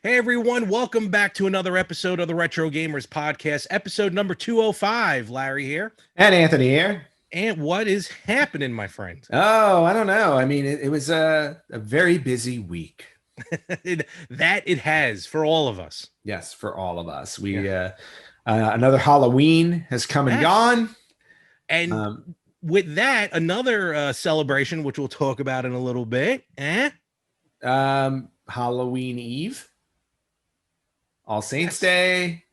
Hey everyone, welcome back to another episode of the Retro Gamers Podcast, episode number 205. Larry here. And Anthony here. And what is happening, my friend? Oh, I don't know. I mean, it was a very busy week. It has for all of us. Yes, for all of us. Another Halloween has come and gone. And with that, another celebration, which we'll talk about in a little bit. Halloween Eve. All Saints Day.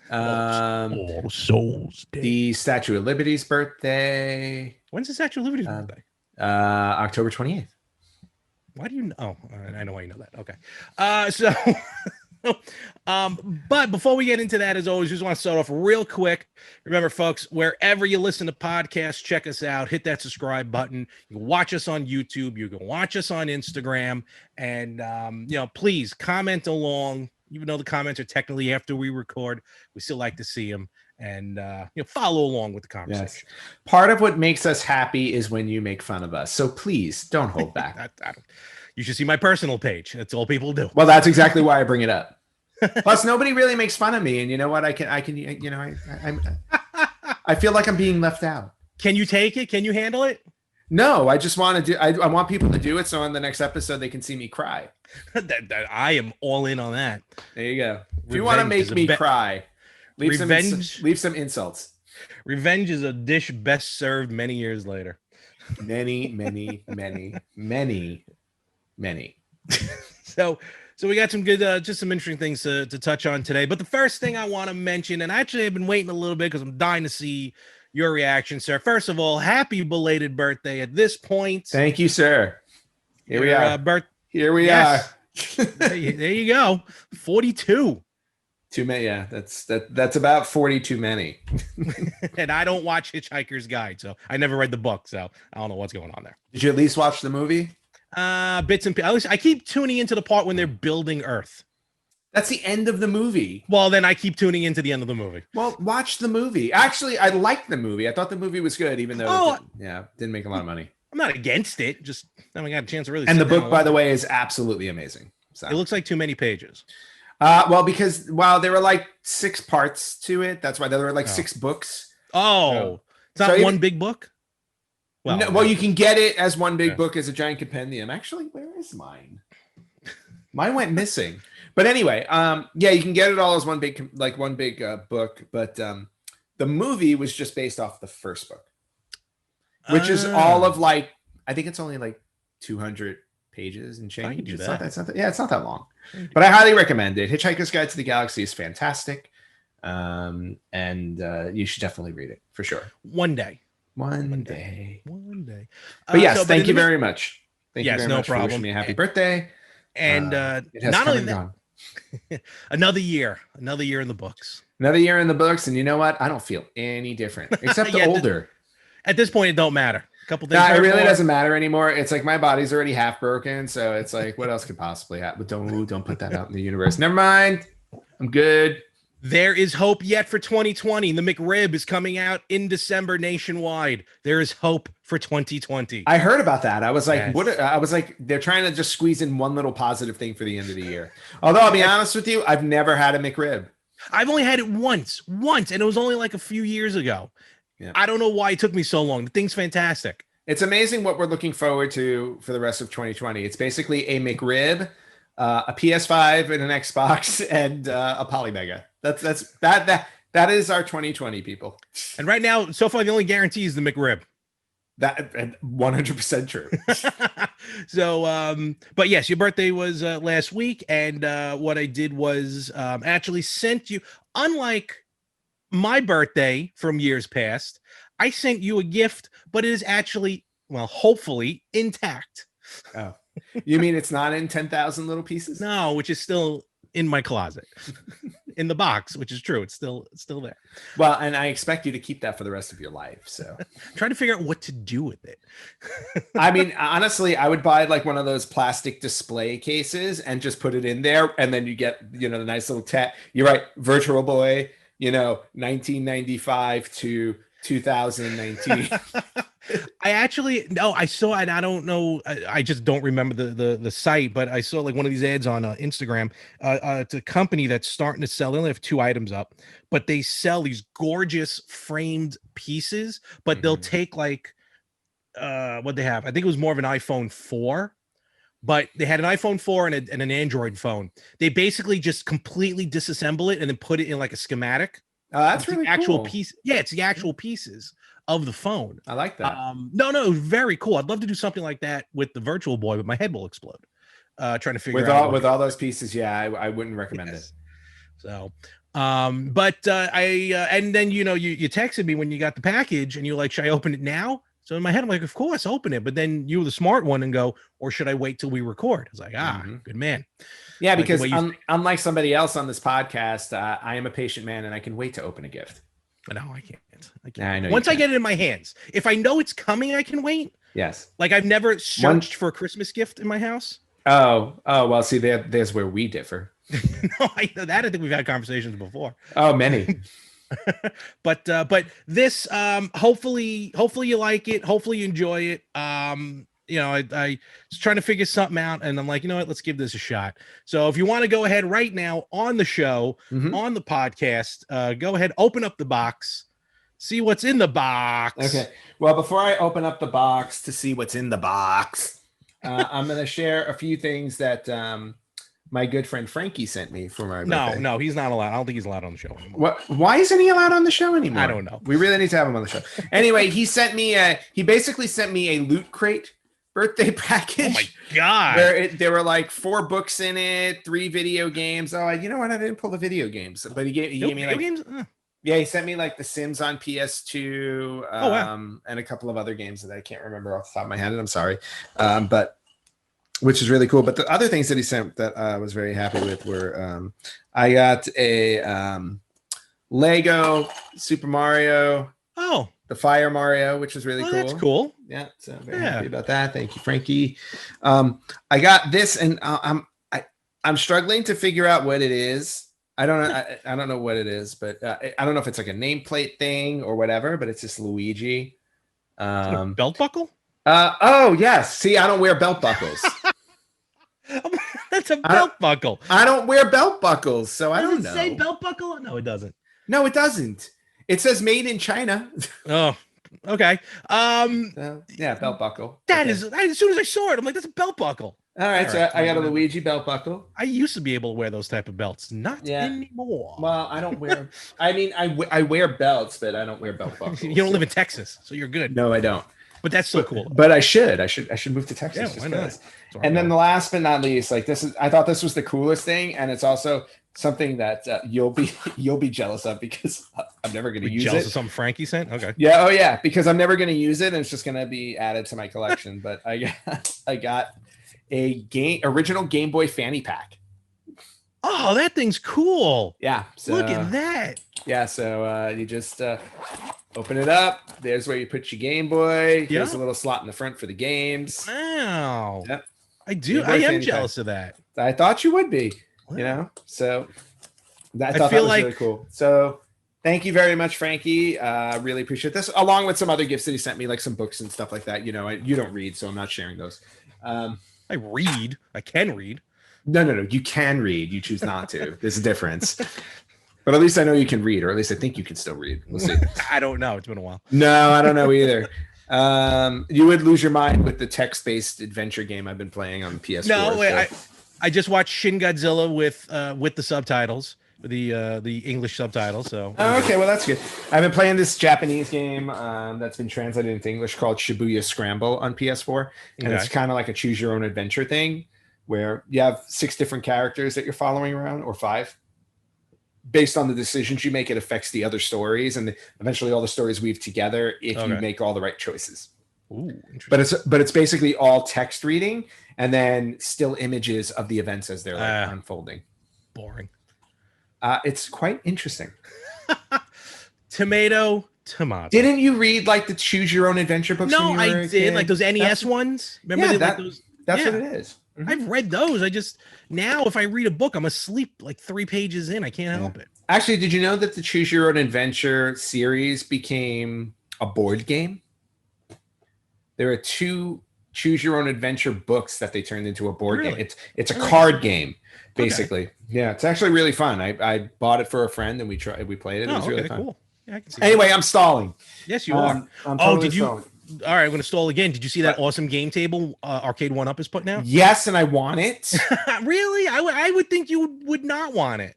All Souls Day. The Statue of Liberty's birthday. When's the Statue of Liberty's birthday? October 28th. Why do you know? Oh, I know why you know that. Okay. But before we get into that, as always, just want to start off real quick. Remember, folks, wherever you listen to podcasts, check us out. Hit that subscribe button. You can watch us on YouTube. You can watch us on Instagram. And, please comment along. Even though the comments are technically after we record, we still like to see them and follow along with the conversation. Yes. Part of what makes us happy is when you make fun of us. So please don't hold back. You should see my personal page. That's all people do. Well, that's exactly why I bring it up. Plus, nobody really makes fun of me, and you know what? I feel like I'm being left out. Can you take it? Can you handle it? No, I just want to do. I want people to do it, so on the next episode they can see me cry. I am all in on that. There you go. If you want to make me cry, leave some insults. Revenge is a dish best served many years later. Many. So we got some good, just some interesting things to touch on today. But the first thing I want to mention, and actually I've been waiting a little bit because I'm dying to see your reaction, sir. First of all, happy belated birthday at this point. Thank you, sir. Here we are. Here we are. There you go. 42. Too many. Yeah, that's about 40 too many. And I don't watch Hitchhiker's Guide, so I never read the book, so I don't know what's going on there. Did you at least watch the movie? Bits and pieces. I keep tuning into the part when they're building Earth. That's the end of the movie. Well, then I keep tuning into the end of the movie. Well, watch the movie. Actually, I liked the movie. I thought the movie was good, even though didn't make a lot of money. I'm not against it. Just haven't got a chance to really. And the book, by the way, is absolutely amazing. So. It looks like too many pages. Because there were like 6 parts to it. That's why there were like 6 books. Oh, it's not one big book. Well, you can get it as one big book as a giant compendium. Actually, where is mine? Mine went missing. But anyway, you can get it all as one big book. But the movie was just based off the first book, which is all of I think it's only like 200 pages and change. I can do it's that. It's not that long. But I highly recommend it. Hitchhiker's Guide to the Galaxy is fantastic, and you should definitely read it for sure. One day. One day. But yes, thank you very much. Thank you very much problem. for wishing me a happy birthday. And not only that, another year in the books. Another year in the books, and you know what? I don't feel any different, except older. At this point, it don't matter. A couple things. It really doesn't matter anymore. It's like my body's already half broken, so it's like, what else could possibly happen? But don't put that out in the universe. Never mind. I'm good. There is hope yet for 2020. The McRib is coming out in December nationwide. There is hope for 2020. I heard about that. I was like, I was like, they're trying to just squeeze in one little positive thing for the end of the year. Although I'll be honest with you, I've never had a McRib. I've only had it once, and it was only like a few years ago. Yeah. I don't know why it took me so long. The thing's fantastic. It's amazing what we're looking forward to for the rest of 2020. It's basically a McRib, a PS5 and an Xbox, and a Polymega. That is our 2020, people. And right now, so far, the only guarantee is the McRib. That 100% true. So, but yes, your birthday was last week, and what I did was actually sent you, unlike my birthday from years past, I sent you a gift, but it is actually, well, hopefully intact. Oh, you mean it's not in 10,000 little pieces? No, which is still in my closet, in the box, which is true. It's still there. Well, and I expect you to keep that for the rest of your life. So trying to figure out what to do with it. I mean, honestly, I would buy like one of those plastic display cases and just put it in there. And then you get, the nice little you're right. Virtual Boy, 1995 to 2019. I actually no, I saw, and I don't know, I just don't remember the site, but I saw like one of these ads on Instagram. It's a company that's starting to sell. They only have 2 items up, but they sell these gorgeous framed pieces. But they'll take like what they have. I think it was more of an iPhone 4, but they had an iPhone 4 and an Android phone. They basically just completely disassemble it and then put it in like a schematic. Oh, that's It's really the actual cool. piece. Yeah, it's the actual pieces of the phone. I like that. No, very cool. I'd love to do something like that with the Virtual Boy, but my head will explode. Trying to figure out with all those pieces. Yeah, I wouldn't recommend it. So, but and then you texted me when you got the package, and you're like, "Should I open it now?" So in my head, I'm like, "Of course, open it." But then you were the smart one and go, "Or should I wait till we record?" I was like, Good man. Yeah, because unlike somebody else on this podcast, I am a patient man, and I can wait to open a gift. No, I can't. I know. Once I get it in my hands, if I know it's coming, I can wait. Yes. Like I've never searched for a Christmas gift in my house. Oh, well, see, there's where we differ. No, I know that. I think we've had conversations before. Oh, many. but this, hopefully you like it. Hopefully you enjoy it. I was trying to figure something out, and I'm like, you know what? Let's give this a shot. So if you want to go ahead right now on the show, on the podcast, go ahead, open up the box, see what's in the box. Okay. Well, before I open up the box to see what's in the box, I'm going to share a few things that my good friend Frankie sent me for my birthday. No, he's not allowed. I don't think he's allowed on the show anymore. What? Why isn't he allowed on the show anymore? I don't know. We really need to have him on the show. Anyway, he basically sent me a Loot Crate birthday package. Oh my god! Where there were like 4 books in it, 3 video games. Oh, you know what? I didn't pull the video games, but he gave me like games. Yeah, he sent me like The Sims on PS2, and a couple of other games that I can't remember off the top of my head, and I'm sorry, but which is really cool. But the other things that he sent that I was very happy with were I got a Lego Super Mario. Oh. The Fire Mario, which is really cool. That's cool. Yeah, so I'm very happy about that. Thank you, Frankie. I got this, and I'm struggling to figure out what it is. I don't know what it is, but I don't know if it's like a nameplate thing or whatever. But it's just Luigi. Belt buckle? Oh yes. See, I don't wear belt buckles. That's a belt buckle. I don't wear belt buckles, so I don't know. Does it say belt buckle? No, it doesn't. No, it doesn't. It says made in China. Oh, okay. Yeah, belt buckle. That is, as soon as I saw it, I'm like, that's a belt buckle. All right, so I got a Luigi belt buckle. I used to be able to wear those type of belts, not anymore. Well, I don't wear. I mean, I wear belts, but I don't wear belt buckles. You don't live in Texas, so you're good. No, I don't. But that's so cool. But I should move to Texas. Yeah, why not? And then the last but not least, like I thought this was the coolest thing, and it's also something that you'll be jealous of because I'm never going to use it. Jealous of something Frankie sent? Okay. Yeah. Oh yeah, because I'm never going to use it, and it's just going to be added to my collection. But I got a original Game Boy fanny pack. Oh, that thing's cool. Yeah. So, look at that. Yeah. So you just open it up. There's where you put your Game Boy. There's a little slot in the front for the games. Wow. Yep. I am jealous of that. I thought you would be. Wow. So I thought that was really cool. So thank you very much, Frankie. Really appreciate this, along with some other gifts that he sent me, like some books and stuff like that. You don't read, so I'm not sharing those. I read. I can read. No. You can read. You choose not to. There's a difference. But at least I know you can read, or at least I think you can still read. We'll see. I don't know. It's been a while. No, I don't know either. You would lose your mind with the text-based adventure game I've been playing on the PS4. No, wait, I just watched Shin Godzilla with the subtitles, the English subtitles. So okay, well that's good. I've been playing this Japanese game that's been translated into English called Shibuya Scramble on PS4, and it's kind of like a choose your own adventure thing where you have 6 different characters that you're following around, or 5. Based on the decisions you make, it affects the other stories, and eventually all the stories weave together if you make all the right choices. Ooh, but it's basically all text reading and then still images of the events as they're unfolding. Boring. It's quite interesting. Tomato. Didn't you read like the choose your own adventure books? No, I did. Kid? Like those NES ones. Remember those? That's what it is. Mm-hmm. I've read those. Now if I read a book, I'm asleep like 3 pages in. I can't help it. Actually, did you know that the Choose Your Own Adventure series became a board game? there are 2 choose your own adventure books that they turned into a board game. It's a All right. card game, Okay. basically. Yeah, it's actually really fun. I bought it for a friend and we played it. It was really fun. Cool. Yeah, I can see Anyway, that. I'm stalling. Yes, you are. I'm totally did you? stalling. All right, I'm going to stall again. Did you see that awesome game table Arcade 1-Up is putting out? Yes, and I want it. Really? I would think you would not want it.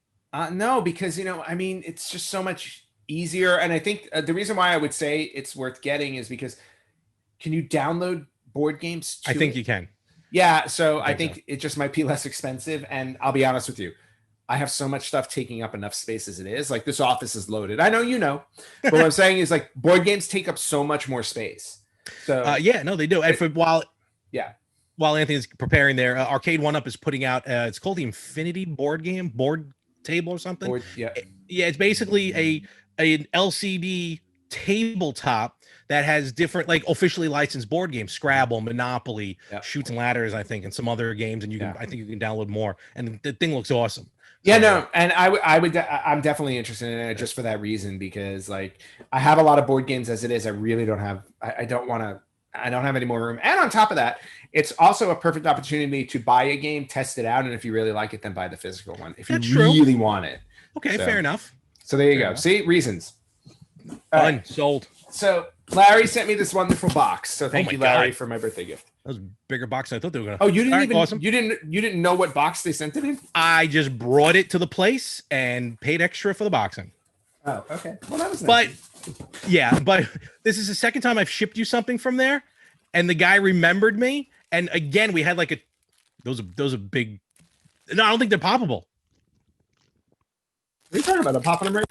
No, because I mean, it's just so much easier. And I think the reason why I would say it's worth getting is because can you download board games? I think you can. Yeah, so I think it just might be less expensive. And I'll be honest with you, I have so much stuff taking up enough space as it is. Like this office is loaded. I know you know, but what I'm saying is like board games take up so much more space. So yeah, no, they do. And while Anthony's preparing there, Arcade 1-Up is putting out. It's called the Infinity board table or something. Yeah, it's basically an LCD tabletop that has different like officially licensed board games, Scrabble, Monopoly, Chutes and Ladders, I think, and some other games. And I think you can download more. And the thing looks awesome. Yeah, no, and I'm definitely interested in it just for that reason, because like I have a lot of board games as it is. I really don't have. I don't have any more room. And on top of that, it's also a perfect opportunity to buy a game, test it out, and if you really like it, then buy the physical one if you really want it. Okay, fair enough. So there you go. See, reasons. Done. Sold. So Larry sent me this wonderful box. So thank you, Larry, for my birthday gift. That was a bigger box than I thought they were gonna. Oh, you didn't even. Awesome. You didn't know what box they sent it in? I just brought it to the place and paid extra for the boxing. Oh, okay. Well, that was nice. But this is the second time I've shipped you something from there, and the guy remembered me. And again, we had like those are big. No, I don't think they're poppable. What are you talking about? I'm popping them right.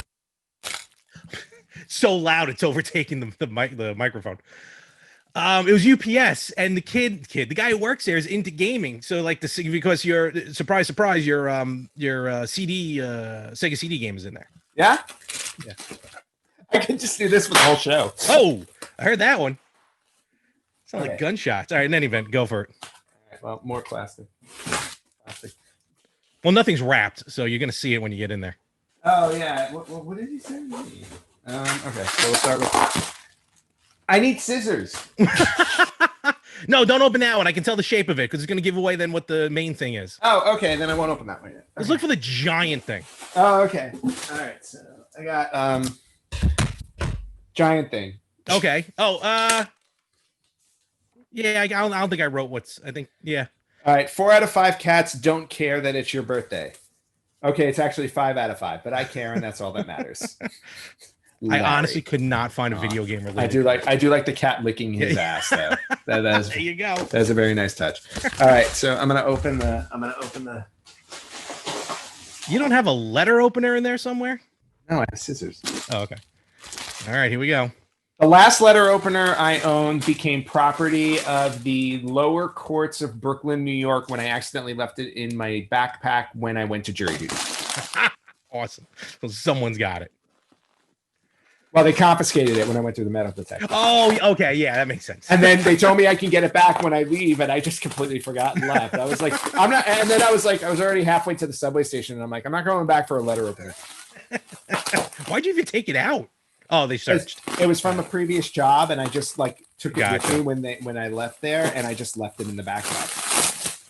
So loud it's overtaking the microphone. It was UPS, and the guy who works there is into gaming. So like because your surprise, your CD Sega CD game is in there. Yeah. I can just do this for the whole show. Oh, I heard that one. Sound like gunshots. All right, in any event, go for it. All right, well, more plastic. Well, nothing's wrapped, so you're gonna see it when you get in there. Oh yeah. What did you send me? Okay, so we'll start with. I need scissors. No, don't open that one. I can tell the shape of it because it's going to give away then what the main thing is. Oh, okay. Then I won't open that one yet. Okay. Let's look for the giant thing. Oh, okay. All right. So I got giant thing. Okay. Oh, yeah. I don't think I wrote what's. I think yeah. All right. 4 out of 5 cats don't care that it's your birthday. Okay, it's actually 5 out of 5, but I care, and that's all that matters. I honestly could not find a video game related. I do like the cat licking his ass though. That is, there you go. That's a very nice touch. All right, so I'm gonna open the. You don't have a letter opener in there somewhere? No, I have scissors. Oh, okay. All right, here we go. The last letter opener I owned became property of the lower courts of Brooklyn, New York, when I accidentally left it in my backpack when I went to jury duty. Awesome. So someone's got it. Well, they confiscated it when I went through the metal detector. Oh, okay. Yeah, that makes sense. And then they told me I can get it back when I leave, and I just completely forgot and left. I was like, I'm not. And then I was already halfway to the subway station, and I'm like, I'm not going back for a letter opener. Why'd you even take it out? Oh, they searched. It was from a previous job, and I just took it with me when I left there, and I just left it in the backpack.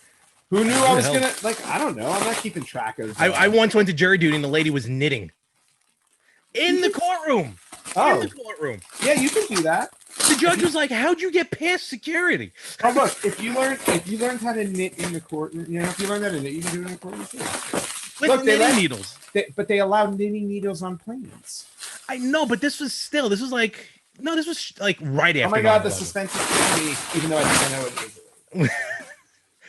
Who knew I was gonna I don't know. I'm not keeping track of. I once went to jury duty, and the lady was knitting in the courtroom. Oh, in the courtroom. Yeah, you can do that. The judge was like, "How'd you get past security?" Oh, look, if you learned how to knit in the courtroom, if you learned how to knit, you can do it in the courtroom too. With knitting needles. But they allow knitting needles on planes. I know, but this was right after. Oh my God, the suspense is killing me, even though I think I know what it is.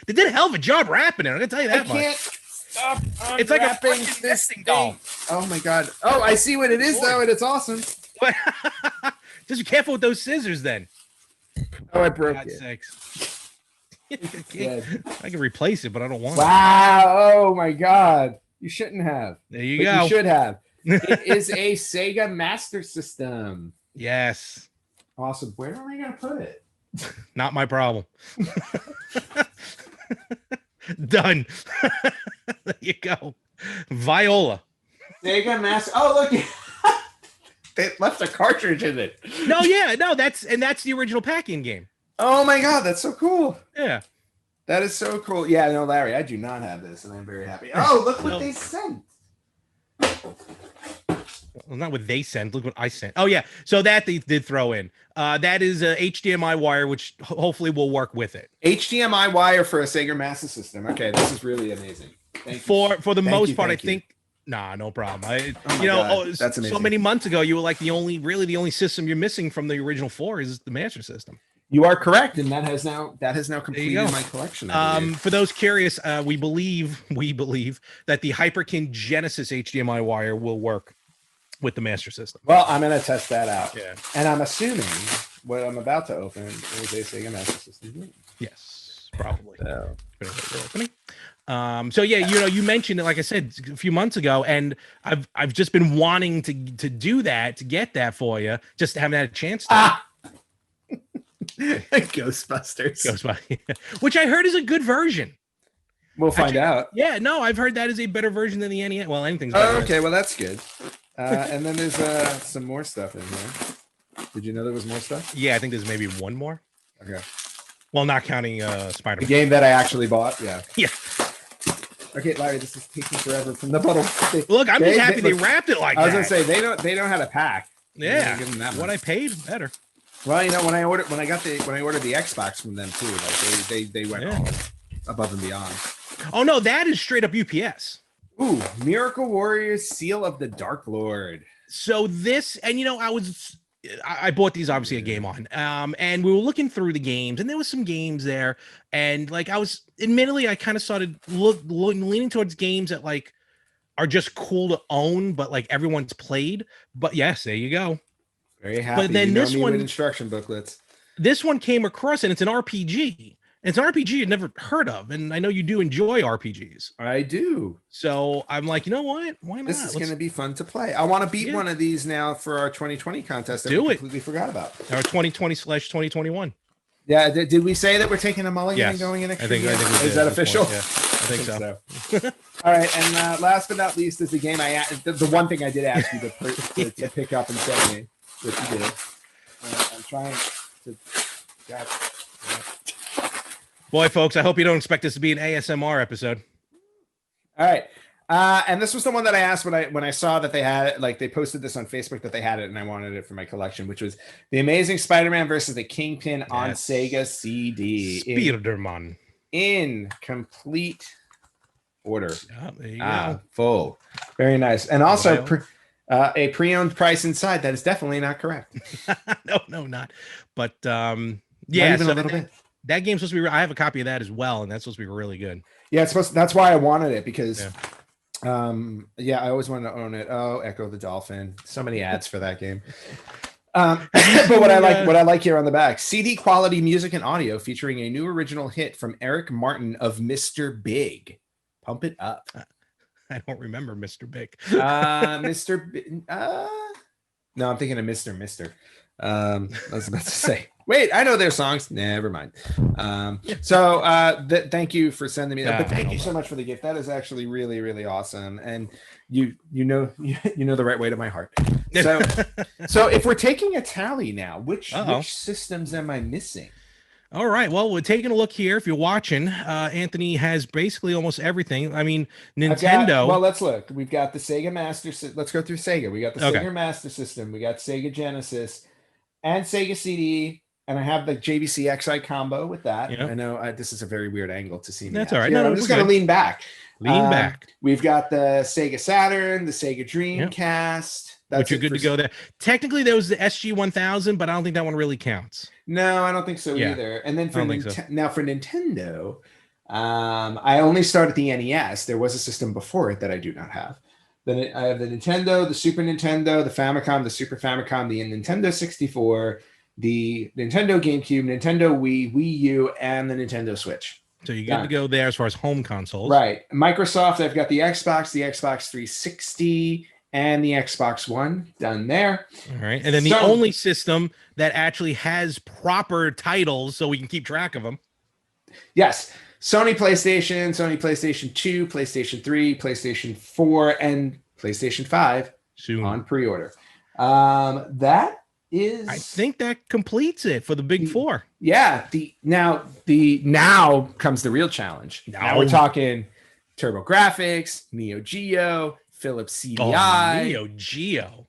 They did a hell of a job wrapping it. I'm gonna tell you that much. I can't stop. It's like a fucking nesting doll. Oh my God. Oh, I see what it is though, and it's awesome. Just be careful with those scissors, then. Oh, I broke God it. Sakes. I can replace it, but I don't want it. Wow. Oh my God. You shouldn't have. There you go. You should have. It is a Sega Master System. Yes. Awesome. Where am I going to put it? Not my problem. Done. There you go. Viola. Sega Master. Oh, look. They left a cartridge in it. No, that's the original Pac-In game. Oh my God, that's so cool. Yeah. That is so cool. Yeah, no, Larry, I do not have this, and I'm very happy. Oh, look what No. they sent. Well, not what they sent. Look what I sent. Oh yeah, so that they did throw in. That is a HDMI wire, which hopefully will work with it. HDMI wire for a Sega Master System. Okay, this is really amazing. For the most part, I think. Nah, no problem. That's amazing. So many months ago, you were like the only system you're missing from the original 4 is the Master System. You are correct, and that has now completed my collection. For those curious, we believe that the Hyperkin Genesis HDMI wire will work with the Master System. Well, I'm going to test that out. Yeah. And I'm assuming what I'm about to open is a Sega Master System game. Yes, probably. So yeah, you mentioned it, like I said, a few months ago, and I've just been wanting to do that, to get that for you, just haven't had a chance to. Ghostbusters, which I heard is a good version. We'll find out. Yeah, no, I've heard that is a better version than the NES. Well, anything's better. Oh, okay, well that's good. And then there's some more stuff in here. Did you know there was more stuff? Yeah, I think there's maybe one more. Okay. Well, not counting Spider-Man. The game that I actually bought. Yeah. Yeah. Okay, Larry, this is taking forever from the bottle. Look, I'm just happy they wrapped it like that. I was gonna say they know how to pack. Yeah. What I paid, better. Well, when I ordered the Xbox from them too, like they went all above and beyond. Oh no, that is straight up UPS. Ooh, Miracle Warriors Seal of the Dark Lord. So this, and I bought these obviously a game on, and we were looking through the games, and there was some games there, and like admittedly, I kind of started leaning towards games that like are just cool to own, but like everyone's played. But yes, there you go. Very happy. But then this one with instruction booklets. This one came across, and it's an RPG. It's an RPG I'd never heard of, and I know you do enjoy RPGs. I do. So I'm like, you know what? Why not? This is going to be fun to play. I want to beat one of these now for our 2020 contest that we completely forgot about. Our 2020/2021. Yeah. Did we say that we're taking a mulligan and going in next year? I think is that official? Yeah, I think so. All right. And last but not least is the game the one thing I did ask you to pick up and send me, which you did. I'm trying to. Boy, folks, I hope you don't expect this to be an ASMR episode. All right. And this was the one that I asked when I saw that they had it, like they posted this on Facebook that they had it and I wanted it for my collection, which was the Amazing Spider-Man versus the Kingpin on Sega CD. SpiderMan. In complete order. Yeah, there you go. Full. Very nice. And also a pre-owned price inside. That is definitely not correct. No, not. But not even a little bit. That game's supposed to be. I have a copy of that as well, and that's supposed to be really good. Yeah, that's why I wanted it because, I always wanted to own it. Oh, Echo the Dolphin. So many ads for that game. But what I like here on the back, CD quality music and audio featuring a new original hit from Eric Martin of Mr. Big. Pump it up. I don't remember Mr. Big. Mr. Big. No, I'm thinking of Mr. I was about to say. Wait, I know their songs. Never mind. Thank you for sending me that. But thank you so much for the gift. That is actually really, really awesome. And you know the right way to my heart. So if we're taking a tally now, which systems am I missing? All right. Well, we're taking a look here. If you're watching, Anthony has basically almost everything. I mean, Nintendo. Let's look. We've got the Sega Master System. Let's go through Sega. We got the Sega Master System. We got Sega Genesis and Sega CD. And I have the JVC XI combo with that. Yep. I know this is a very weird angle to see me. That's all right. No, I'm just going to lean back. Lean back. We've got the Sega Saturn, the Sega Dreamcast. Which you're good to go there. Technically, there was the SG-1000, but I don't think that one really counts. No, I don't think so either. And then for Nintendo, I only started the NES. There was a system before it that I do not have. Then I have the Nintendo, the Super Nintendo, the Famicom, the Super Famicom, the Nintendo 64, the Nintendo GameCube, Nintendo Wii, Wii U, and the Nintendo Switch. So you're good to go there as far as home consoles. Right. Microsoft, I've got the Xbox 360, and the Xbox One done there. All right. And then the only system that actually has proper titles so we can keep track of them. Yes. Sony PlayStation 2, PlayStation 3, PlayStation 4, and PlayStation 5 soon on pre-order. That is. I think that completes it for the big four. Yeah. Now comes the real challenge. Now we're talking TurboGrafx, Neo Geo, Philips CDI. Neo Geo.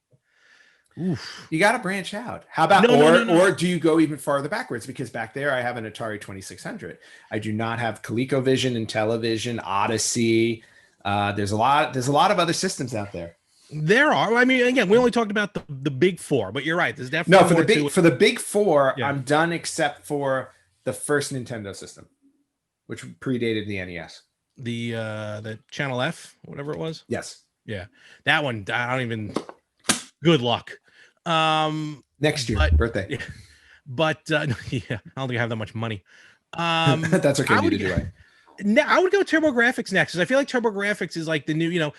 Oof. You got to branch out. How about or do you go even farther backwards? Because back there I have an Atari 2600. I do not have ColecoVision and Television, Odyssey. There's a lot of other systems out there. There are. I mean, again, we only talked about the big four, but you're right. There's definitely for the big four. Yeah. I'm done except for the first Nintendo system, which predated the NES. The Channel F, whatever it was. Yes. Yeah, that one. I don't even. Good luck. Next year, birthday. Yeah, but yeah, I don't think I have that much money. That's okay. Neither do I. I would go TurboGrafx next, because I feel like TurboGrafx is like the new,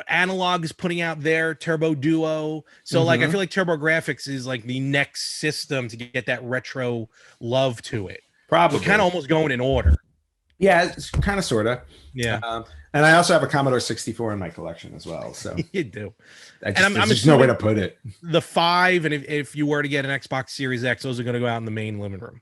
Analog is putting out their Turbo Duo. So like, I feel like TurboGrafx is like the next system to get that retro love to it. Probably kind of almost going in order. Yeah, it's kind of, sort of. Yeah. And I also have a Commodore 64 in my collection as well. So you do. I'm there's no way to put it. The 5, and if you were to get an Xbox Series X, those are going to go out in the main living room.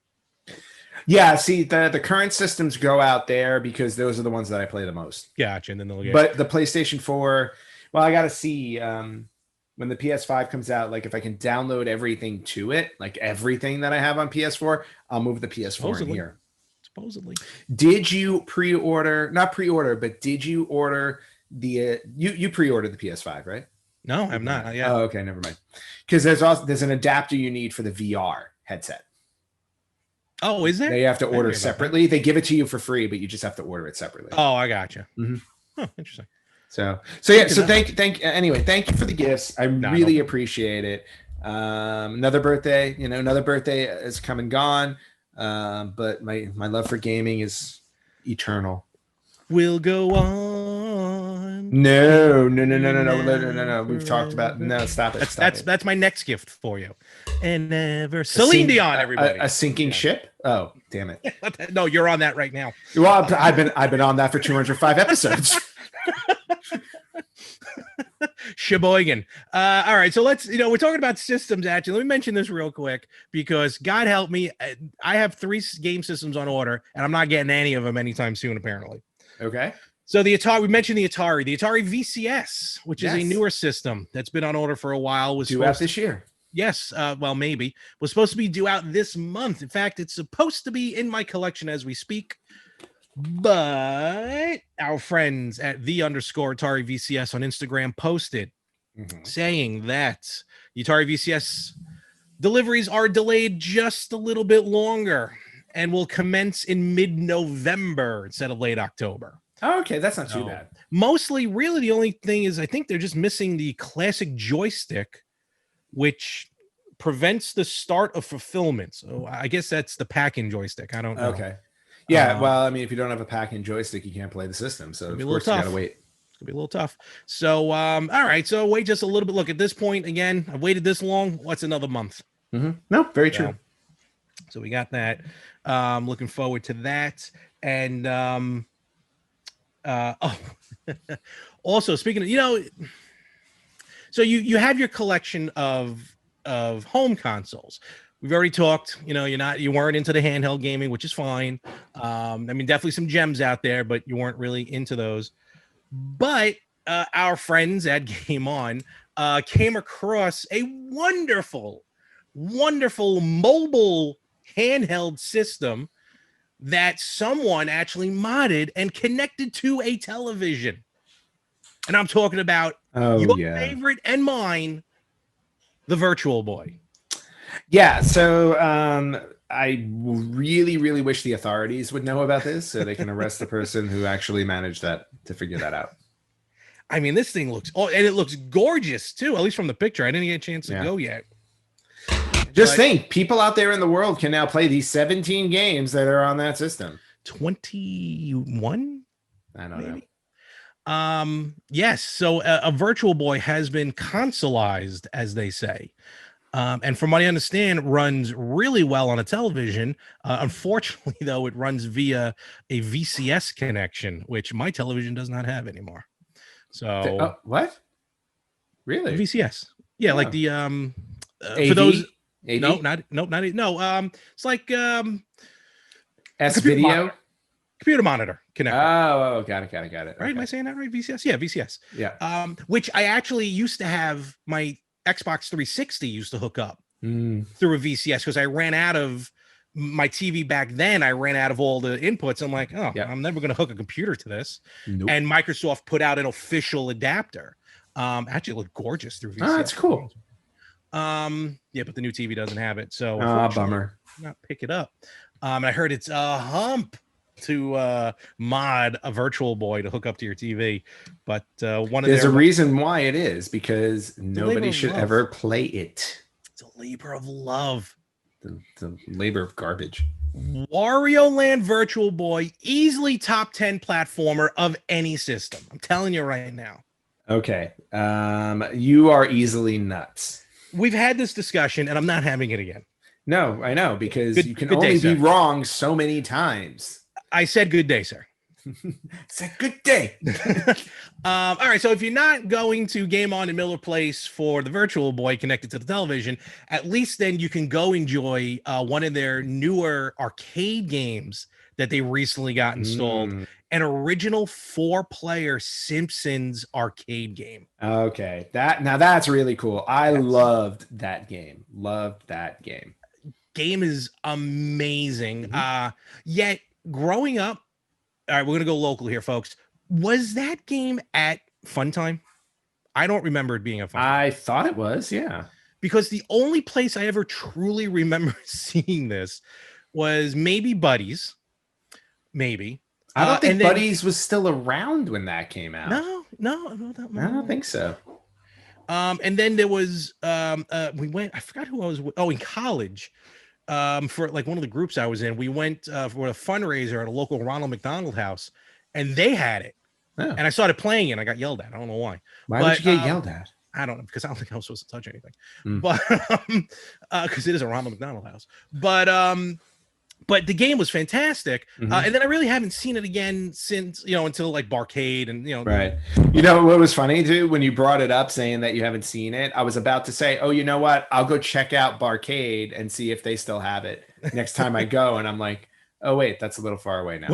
Yeah, see, the current systems go out there because those are the ones that I play the most. Gotcha. And then they'll get. But the PlayStation 4, well, I got to see when the PS5 comes out, like if I can download everything to it, like everything that I have on PS4, I'll move the PS4 in here. Supposedly. Did you pre-order? Not pre-order, but did you order the? You pre-ordered the PS5, right? No, I'm not. Yeah. Oh, okay, never mind. Because there's an adapter you need for the VR headset. Oh, is there? They have to order separately. They give it to you for free, but you just have to order it separately. Oh, I gotcha. Mm-hmm. Oh, interesting. So yeah. So thank you for the gifts. I really appreciate it. Another birthday is come and gone. But my love for gaming is eternal. We'll go on. No. We've talked about stop it. That's my next gift for you. And never Celine Dion, everybody. A sinking ship? Oh, damn it. No, you're on that right now. Well, I've been on that for 205 episodes. Sheboygan. All right, so let's, we're talking about systems. Actually, let me mention this real quick, because God help me, I have 3 game systems on order, and I'm not getting any of them anytime soon, apparently. Okay. So the Atari, we mentioned the Atari VCS, which is a newer system that's been on order for a while. Was due out this year. Yes, well, maybe. Was supposed to be due out this month. In fact, it's supposed to be in my collection as we speak. But our friends at _Atari VCS on Instagram posted saying that the Atari VCS deliveries are delayed just a little bit longer and will commence in mid-November instead of late October. Oh, okay, that's not too bad. Mostly, really, the only thing is I think they're just missing the classic joystick, which prevents the start of fulfillment. So I guess that's the pack-in joystick. I don't know. Okay. Yeah, well, I mean, if you don't have a pack-in joystick, you can't play the system. So of course you gotta wait. It's gonna be a little tough. So all right, so wait just a little bit. Look, at this point, again, I've waited this long. What's another month? No, very true. So we got that. Looking forward to that. And also speaking of, so you have your collection of home consoles. We've already talked, you weren't into the handheld gaming, which is fine. I mean, definitely some gems out there, but you weren't really into those. But our friends at Game On came across a wonderful mobile handheld system that someone actually modded and connected to a television. And I'm talking about your favorite and mine, the Virtual Boy. Yeah, so I really, really wish the authorities would know about this so they can arrest the person who actually managed to figure that out. I mean, this thing looks, and it looks gorgeous too, at least from the picture. I didn't get a chance to go yet. Just think, people out there in the world can now play these 17 games that are on that system. 21? I don't know. Yes, so a Virtual Boy has been consoleized, as they say. And from what I understand, runs really well on a television. Unfortunately, though, it runs via a VCS connection, which my television does not have anymore. So what? Really? VCS? Yeah, like the For those, AV? no, not no. It's like S video. Computer monitor connector. Oh, got it. Right? Okay. Am I saying that right? VCS? Yeah, VCS. Yeah. Which I actually used to have my Xbox 360 used to hook up through a VCS because I ran out of my TV back then. I ran out of all the inputs. I'm like, I'm never going to hook a computer to this. Nope. And Microsoft put out an official adapter. Actually, it looked gorgeous through VCS. Oh, that's cool. Yeah, but the new TV doesn't have it. So, bummer. Not pick it up. And I heard it's a hump to mod a Virtual Boy to hook up to your TV, but there's a reason why it is, because nobody should ever play it. It's a labor of love. The labor of garbage. Wario Land Virtual Boy, easily top 10 platformer of any system. I'm telling you right now. Okay, you are easily nuts. We've had this discussion, and I'm not having it again. No, I know, because you can only be wrong so many times. I said good day, sir. It's a good day. All right. So if you're not going to Game On in Miller Place for the Virtual Boy connected to the television, at least then you can go enjoy one of their newer arcade games that they recently got installed. An original 4-player Simpsons arcade game. Okay. That's really cool. I loved that game. Game is amazing. Yet growing up, all right, we're going to go local here, folks. Was that game at Funtime? I don't remember it being at Funtime. I thought it was, yeah. Because the only place I ever truly remember seeing this was maybe Buddies. Maybe. I don't think Buddies was still around when that came out. No. I don't think so. And then there was, we went, I forgot who I was with. Oh, in college. For like one of the groups I was in, we went for a fundraiser at a local Ronald McDonald House, and they had it. Oh. And I started playing it, and I got yelled at. I don't know why. Why would you get yelled at? I don't know, because I don't think I was supposed to touch anything. But because it is a Ronald McDonald House. But the game was fantastic. And then I really haven't seen it again since, until like Barcade and, Right. You know what was funny too? When you brought it up saying that you haven't seen it, I was about to say, oh, you know what? I'll go check out Barcade and see if they still have it next time I go. And I'm like, oh, wait, that's a little far away now.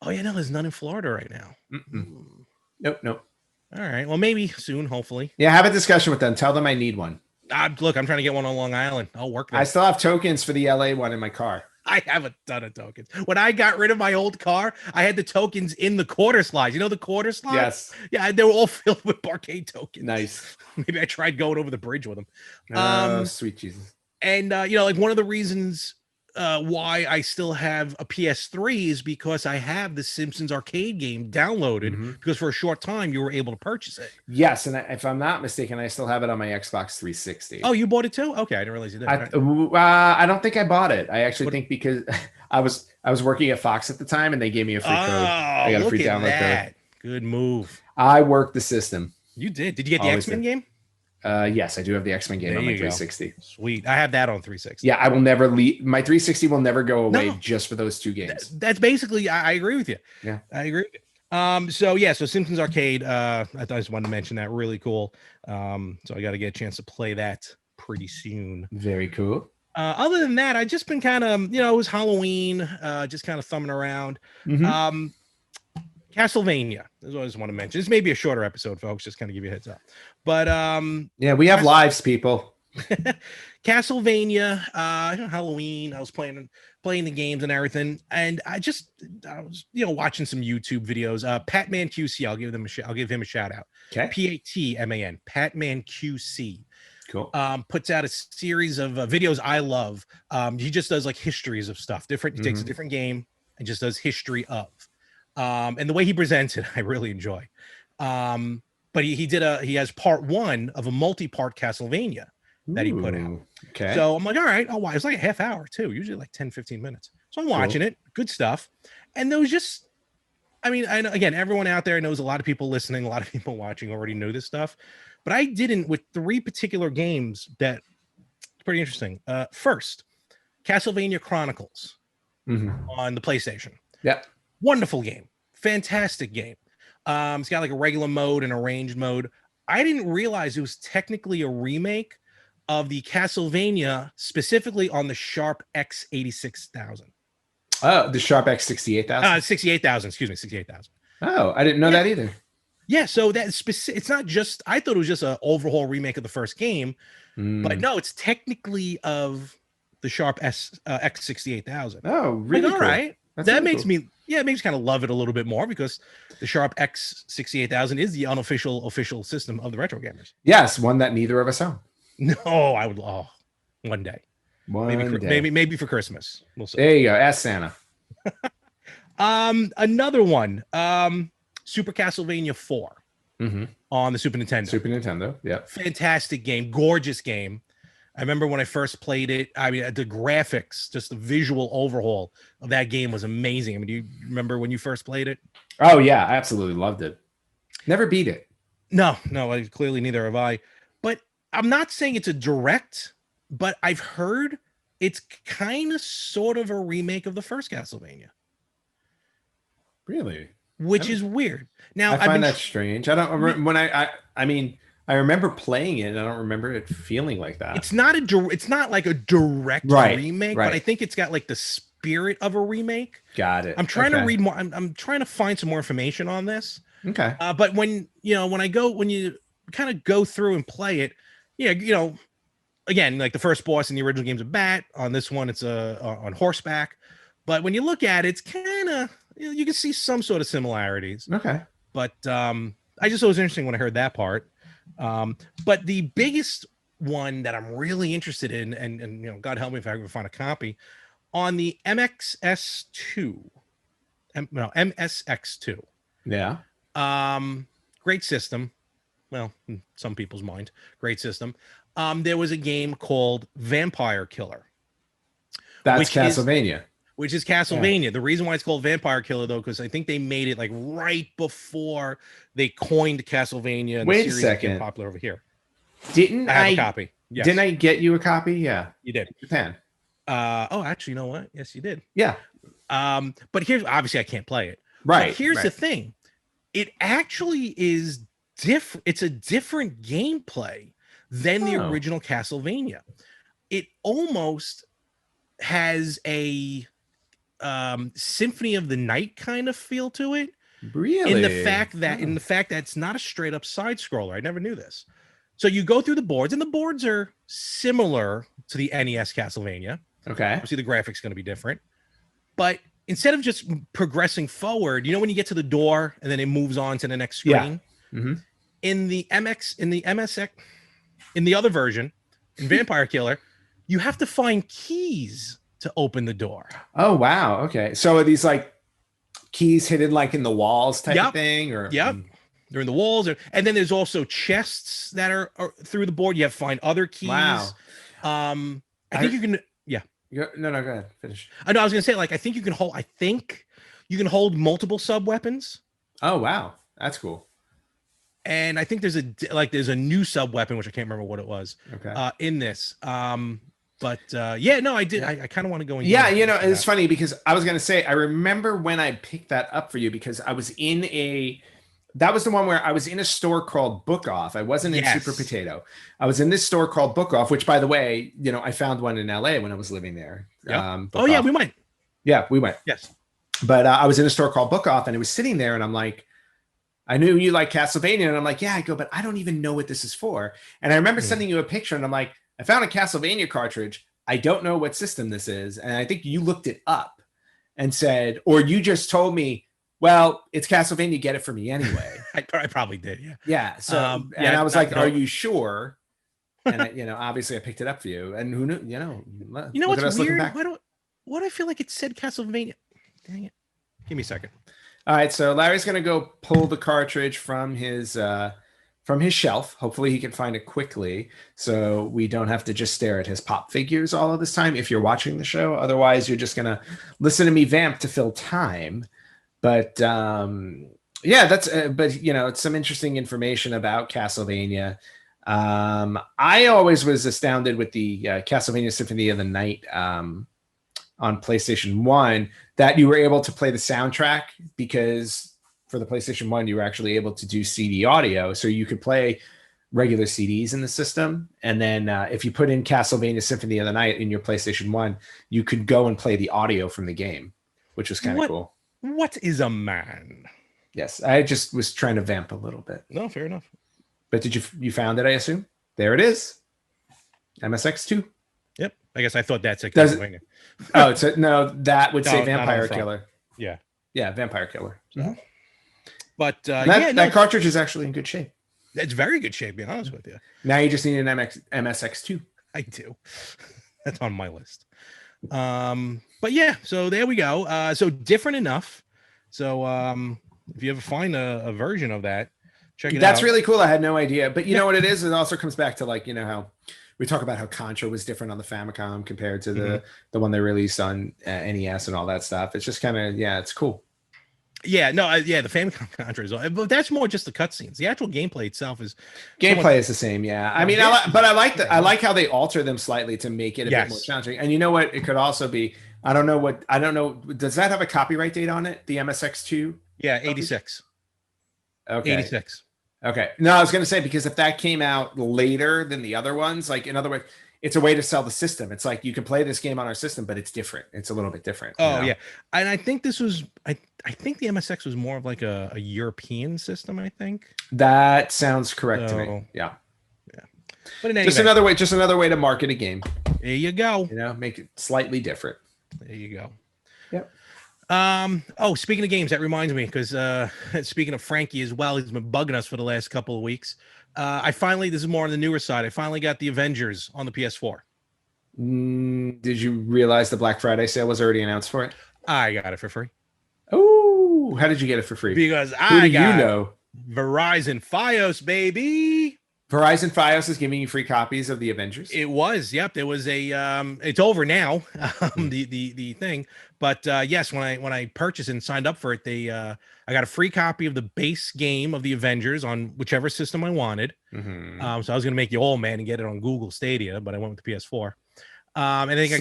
Oh, yeah, no, there's none in Florida right now. Nope. All right. Well, maybe soon, hopefully. Yeah, have a discussion with them. Tell them I need one. Look, I'm trying to get one on Long Island. I'll work there. I still have tokens for the LA one in my car. I have a ton of tokens. When I got rid of my old car, I had the tokens in the quarter slides. You know the quarter slides? Yes. Yeah, they were all filled with Barcade tokens. Nice. Maybe I tried going over the bridge with them. Oh, sweet Jesus. And, like one of the reasons why I still have a PS3 is because I have the Simpsons arcade game downloaded because for a short time you were able to purchase it. Yes, and if I'm not mistaken, I still have it on my Xbox 360. Oh, you bought it too? Okay, I didn't realize you did. I don't think I bought it. I actually think because I was working at Fox at the time and they gave me a free code. I got a free download code. Good move. I worked the system. You did. Did you get the X-Men game? Yes, I do have the X-Men game on my 360. Sweet. I have that on 360. Yeah, I will never leave. My 360 will never go away just for those two games. That's basically, I agree with you. Yeah. I agree with you. So Simpsons Arcade, I just wanted to mention that. Really cool. So I got to get a chance to play that pretty soon. Very cool. Other than that, I've just been kind of, it was Halloween, just kind of thumbing around. Castlevania is what I just want to mention. This may be a shorter episode, folks, just kind of give you a heads up. But yeah, we have lives, people. Castlevania, Halloween, I was playing the games and everything, and I was watching some YouTube videos. Patman QC, I'll give him a shout out. Okay. Patman, Patman QC. Cool. Puts out a series of videos I love. He just does like histories of stuff. He takes a different game and just does history of. And the way he presents it, I really enjoy. But he has part 1 of a multi-part Castlevania that he put out. Okay. So I'm like, all right, I'll watch. It's like a half hour too, usually like 10, 15 minutes. So I'm watching it. Good stuff. And there was just, I know, again, everyone out there knows, a lot of people listening, a lot of people watching already know this stuff. But I didn't, with 3 particular games that pretty interesting. First, Castlevania Chronicles on the PlayStation. Yeah. Wonderful game. Fantastic game. It's got like a regular mode and a ranged mode. I didn't realize it was technically a remake of the Castlevania, specifically on the Sharp X86,000. Oh, the Sharp X68,000. 68,000. Excuse me, 68,000. Oh, I didn't know that either. Yeah, so that's specific. It's not just. I thought it was just an overhaul remake of the first game, but no, it's technically of the Sharp X68,000. Oh, really? All cool. right, That's that really makes me. Yeah, it makes me kind of love it a little bit more because the Sharp X68,000 is the unofficial official system of the retro gamers. Yes, one that neither of us own. No, I would. Oh, one day. Maybe for Christmas. We'll see. There you go. Ask Santa. Another one. Super Castlevania 4 on the Super Nintendo. Super Nintendo. Yeah. Fantastic game, gorgeous game. I remember when I first played it. I mean, the graphics, just the visual overhaul of that game was amazing. I mean, do you remember when you first played it? Oh yeah, I absolutely loved it. Never beat it. No, clearly neither have I. But I'm not saying it's a direct, but I've heard it's kind of sort of a remake of the first Castlevania. Really? Which is weird. Now I find that strange. I don't remember when I mean, I remember playing it and I don't remember it feeling like that. It's not like a direct remake, but I think it's got like the spirit of a remake. Got it. I'm trying to read more. I'm trying to find some more information on this. Okay. But when you kind of go through and play it, again, like the first boss in the original game's a bat. On this one, it's on horseback. But when you look at it, it's kind of, you can see some sort of similarities. Okay. But I just thought it was interesting when I heard that part. But the biggest one that I'm really interested in, and God help me if I can find a copy, on the MSX2. Yeah. Great system. Well, in some people's mind, great system. There was a game called Vampire Killer. That's Castlevania. Which is Castlevania. Yeah. The reason why it's called Vampire Killer, though, because I think they made it like right before they coined Castlevania. And Wait a second. Popular over here. Didn't I have a copy? Yes. Didn't I get you a copy? Yeah, you did. Japan. Oh, actually, you know what? Yes, you did. Yeah. But here's obviously I can't play it. Right. But here's the thing. It actually is different. It's a different gameplay than the original Castlevania. It almost has a Symphony of the Night kind of feel to it. Really? In the fact that it's not a straight up side scroller. I never knew this. So you go through the boards, and the boards are similar to the NES Castlevania. Okay. Obviously, the graphics going to be different. But instead of just progressing forward, when you get to the door and then it moves on to the next screen. Yeah. Mm-hmm. In the MSX, in the other version, in Vampire Killer, you have to find keys to open the door. Oh wow. Okay. So are these like keys hidden like in the walls type of thing? Or they're in the walls, and then there's also chests that are through the board. You have to find other keys. Wow. I think you can. Yeah. No, go ahead. Finish. I know. I was gonna say, like, I think you can hold multiple sub weapons. Oh wow, that's cool. And I think there's a new sub weapon, which I can't remember what it was. Okay. In this. But I did. I kind of want to go in. Yeah, it's funny because I was gonna say I remember when I picked that up for you because I was that was the one where I was in a store called Book Off. I wasn't in Super Potato. I was in this store called Book Off, which, by the way, I found one in LA when I was living there. Yeah. We went. Yeah, we went. Yes. But I was in a store called Book Off, and it was sitting there, and I'm like, I knew you like Castlevania, and I'm like, yeah. I go, but I don't even know what this is for. And I remember sending you a picture, and I'm like, I found a Castlevania cartridge. I don't know what system this is, and I think you looked it up and said, or you just told me, well, it's Castlevania. Get it for me anyway. I probably did. Yeah. Yeah. So, and I was like, are you sure? And obviously I picked it up for you, and who knew, what's weird? Why do I feel like it said Castlevania? Dang it. Give me a second. All right. So Larry's going to go pull the cartridge from his shelf. Hopefully he can find it quickly so we don't have to just stare at his pop figures all of this time if you're watching the show. Otherwise, you're just going to listen to me vamp to fill time. But that's it's some interesting information about Castlevania. I always was astounded with the Castlevania Symphony of the Night on PlayStation 1 that you were able to play the soundtrack, because for the PlayStation 1 you were actually able to do CD audio, so you could play regular CDs in the system. And then if you put in Castlevania Symphony of the Night in your PlayStation 1, you could go and play the audio from the game, which was kind of cool. What is a man? Yes, I just was trying to vamp a little bit. No, fair enough. But you found it, I assume? There it is. MSX2. Yep. I guess I thought that's a Castlevania. Oh, no, that would say Vampire Killer. Yeah. Yeah, Vampire Killer. Mm-hmm. But that cartridge is actually in good shape. It's very good shape, to be honest with you. Now you just need an MSX2. I do. That's on my list. But yeah, so there we go. So different enough. So if you ever find a version of that, check it out. That's really cool. I had no idea. But you know what it is? It also comes back to, like, you know, how we talk about how Contra was different on the Famicom compared to the one they released on NES and all that stuff. It's just kind of, it's cool. Yeah, no, the Famicom Contra is, but that's more just the cutscenes. The actual gameplay itself is is the same. Yeah, I mean, I like how they alter them slightly to make it a bit more challenging. And you know what? It could also be, I don't know. Does that have a copyright date on it? The MSX2? Yeah, 86. Okay, 86. Okay. No, I was going to say, because if that came out later than the other ones, like, in other words, it's a way to sell the system. It's like, you can play this game on our system, but it's different. It's a little bit different. Oh, yeah. And I think this was, I think the MSX was more of like a European system, I think. That sounds correct to me. Yeah. Yeah. But in any just another way to market a game. There you go. You know, make it slightly different. There you go. Yep. Oh, speaking of games, that reminds me, because speaking of Frankie as well, he's been bugging us for the last couple of weeks. This is more on the newer side. I finally got the Avengers on the PS4. Did you realize the Black Friday sale was already announced for it? I got it for free. Oh, how did you get it for free? Because Verizon Fios, baby. Verizon Fios is giving you free copies of the Avengers. It was, yep. There was a it's over now, the thing. But yes, when I purchased and signed up for it, I got a free copy of the base game of the Avengers on whichever system I wanted. Mm-hmm. So I was gonna make you old man and get it on Google Stadia, but I went with the PS4. And I think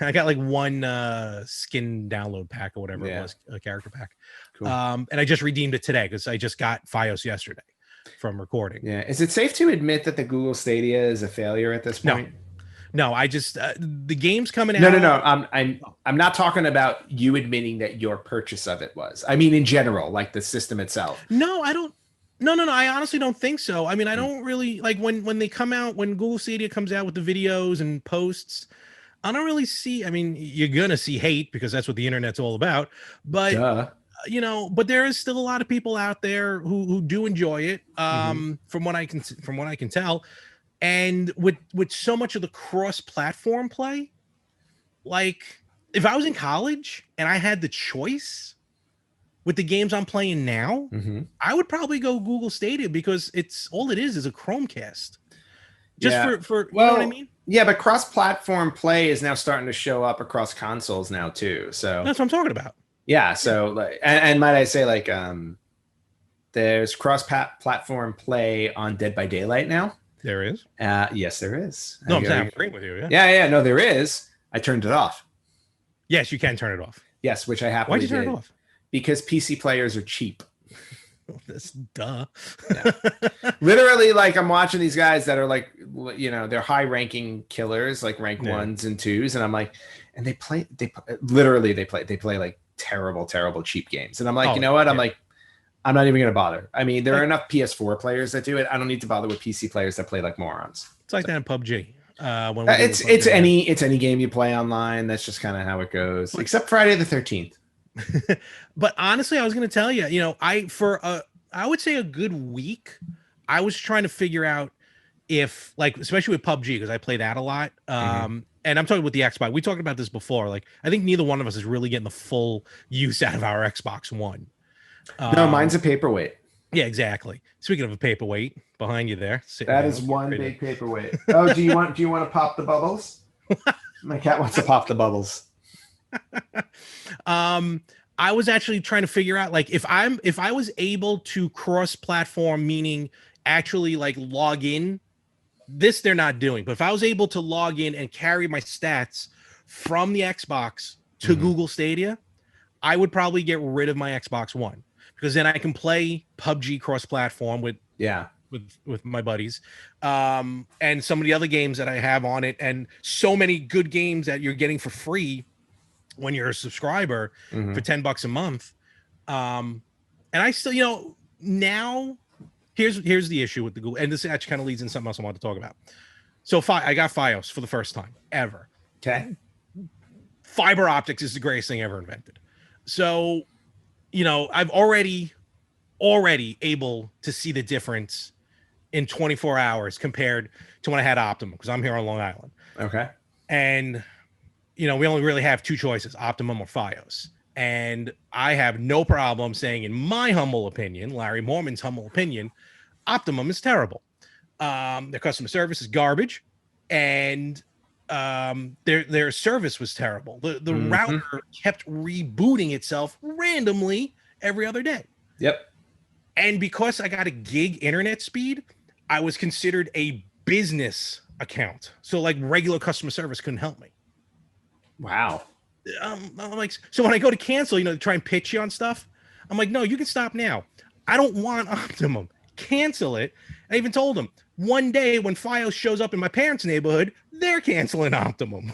I got like one skin download pack or whatever it was, a character pack. Cool. And I just redeemed it today because I just got Fios yesterday from recording. Yeah. Is it safe to admit that the Google Stadia is a failure at this point? No, I just the game's coming out. No. I'm not talking about you admitting that your purchase of it was. I mean, in general, like the system itself. No, I don't. No. I honestly don't think so. I mean, I don't really like when they come out, when Google Stadia comes out with the videos and posts. I don't really see. I mean, you're gonna see hate because that's what the internet's all about. But but there is still a lot of people out there who do enjoy it. From what I can tell. And with so much of the cross-platform play, like if I was in college and I had the choice with the games I'm playing now, I would probably go Google Stadia because it's all it is a Chromecast. Just for you know what I mean? Yeah, but cross-platform play is now starting to show up across consoles now too. So that's what I'm talking about. Yeah. So like, and might I say, like, there's cross-platform play on Dead by Daylight now. There is? Yes, there is. No, I'm agreeing with you. Yeah. No, there is. I turned it off. Yes, you can turn it off. Yes, which I happily did. Why'd you turn it off? Because PC players are cheap. That's duh. Yeah. Literally, like, I'm watching these guys that are like, they're high-ranking killers, like rank 1s and 2s, and I'm like, and they play like terrible cheap games, and I'm like, you know what? I'm like, I'm not even going to bother. I mean, there are enough PS4 players that do it. I don't need to bother with PC players that play like morons. It's like that in PUBG. It's any game you play online. That's just kind of how it goes, except Friday the 13th. But honestly, I was going to tell you, I would say a good week, I was trying to figure out if, like, especially with PUBG, because I play that a lot. And I'm talking with the Xbox. We talked about this before. Like, I think neither one of us is really getting the full use out of our Xbox One. No, mine's a paperweight. Yeah, exactly. Speaking of a paperweight behind you there. That is one big paperweight. Oh, do you want to pop the bubbles? My cat wants to pop the bubbles. I was actually trying to figure out, like, if I was able to cross-platform, meaning actually like log in, this they're not doing, but if I was able to log in and carry my stats from the Xbox to Google Stadia, I would probably get rid of my Xbox One, because then I can play PUBG cross-platform with with my buddies, and some of the other games that I have on it, and so many good games that you're getting for free when you're a subscriber for $10 a month. And I still, now here's the issue with the Google, and this actually kind of leads into something else I want to talk about. So I got Fios for the first time ever. Okay. Fiber optics is the greatest thing ever invented. So, I've already able to see the difference in 24 hours compared to when I had Optimum, because I'm here on Long Island. Okay. And, we only really have two choices, Optimum or Fios. And I have no problem saying, in my humble opinion, Larry Mormon's humble opinion, Optimum is terrible. Their customer service is garbage, and their service was terrible. The router kept rebooting itself randomly every other day. Yep. And because I got a gig internet speed, I was considered a business account. So like regular customer service couldn't help me. Wow. I'm like, so when I go to cancel, to try and pitch you on stuff, I'm like, no, you can stop now. I don't want Optimum. Cancel it. I even told them one day when Fios shows up in my parents' neighborhood, they're canceling Optimum.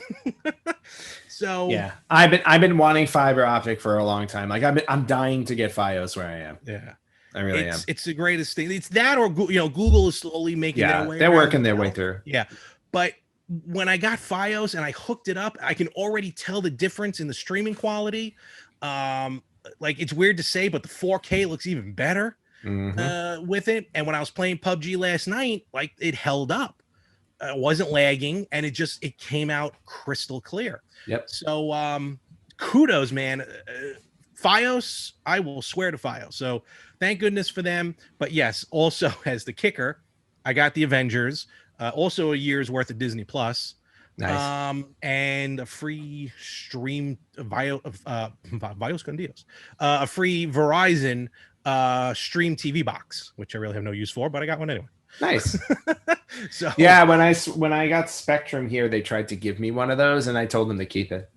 So yeah, I've been wanting fiber optic for a long time. Like I'm dying to get Fios where I am. Yeah, I really am. It's the greatest thing. It's that, or Google is slowly making their way. They're working their way through. Yeah, but when I got Fios and I hooked it up, I can already tell the difference in the streaming quality. Like, it's weird to say, but the 4K looks even better with it. And when I was playing PUBG last night, like, it held up. It wasn't lagging, and it came out crystal clear. Yep. So kudos, man. Fios, I will swear to Fios. So thank goodness for them. But yes, also as the kicker, I got the Avengers. Also a year's worth of Disney Plus. Nice. And a free stream Vios Condios, a free Verizon stream TV box, which I really have no use for, but I got one anyway. Nice. So yeah, when I got Spectrum here, they tried to give me one of those, and I told them to keep it.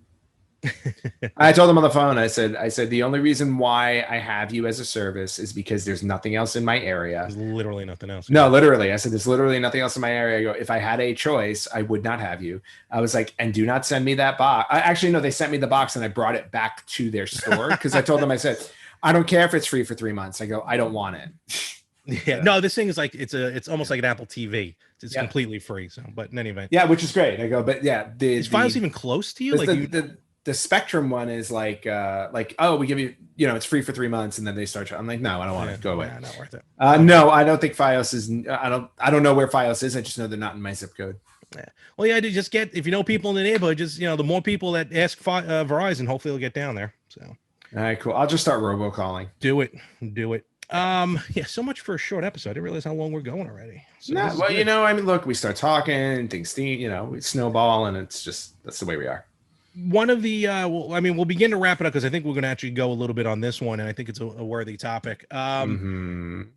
I told them on the phone, I said the only reason why I have you as a service is because there's nothing else in my area. There's literally nothing else. No, literally. I said, there's literally nothing else in my area. I go, if I had a choice, I would not have you. I was like, and do not send me that box. Actually, no, they sent me the box and I brought it back to their store because I told them, I said, I don't care if it's free for 3 months. I go, I don't want it. Yeah. No, this thing is like, it's almost like an Apple TV. It's completely free. So, but in any event. Yeah, which is great. I go, but yeah. Is Fios even close to you? The Spectrum one is like, oh, we give you, it's free for 3 months, and then they start. I'm like, no, I don't want it. Go away. Not worth it. No, I don't think Fios is. I don't know where Fios is. I just know they're not in my zip code. Yeah. Well, yeah, just get, if you know people in the neighborhood, just the more people that ask Verizon, hopefully they'll get down there. So. All right, cool. I'll just start robocalling. Do it. Yeah, so much for a short episode. I didn't realize how long we're going already. So well, look, we start talking, things, we snowball, and that's the way we are. One of the we'll begin to wrap it up because I think we're going to actually go a little bit on this one, and I think it's a worthy topic. Of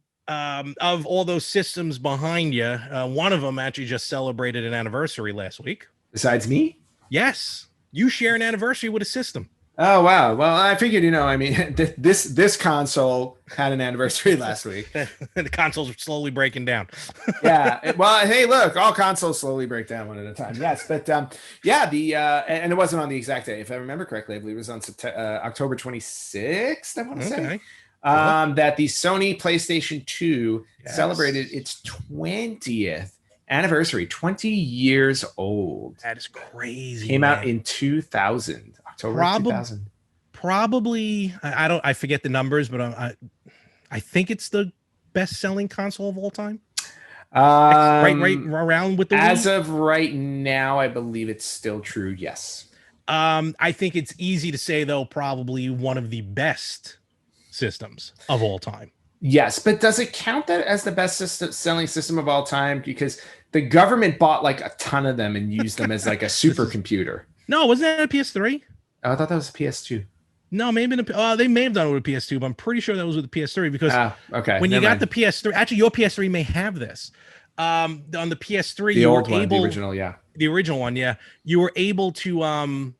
all those systems behind you, one of them actually just celebrated an anniversary last week. Besides me? Yes, you share an anniversary with a system. Oh wow! Well, I figured, this console had an anniversary last week. The consoles are slowly breaking down. Yeah. Well, hey, look, all consoles slowly break down one at a time. Yes, but yeah, and it wasn't on the exact day, if I remember correctly. I believe it was on October 26th. I want to say that the Sony PlayStation 2 celebrated its 20th anniversary. 20 years old. That is crazy. Came out in 2000. October 2000. Probably, I forget the numbers, but I think it's the best-selling console of all time. Right around with the as Wii. Of right now, I believe it's still true. Yes. I think it's easy to say, though, probably one of the best systems of all time. Yes, but does it count that as the best selling system of all time? Because the government bought like a ton of them and used them as like a supercomputer. No, wasn't that a PS3? Oh, I thought that was a PS2. No, maybe they may have done it with a PS2, but I'm pretty sure that was with the PS3 because when you got the PS3, actually your PS3 may have this. On the PS3, the old one, the original, yeah. The original one, yeah. You were able to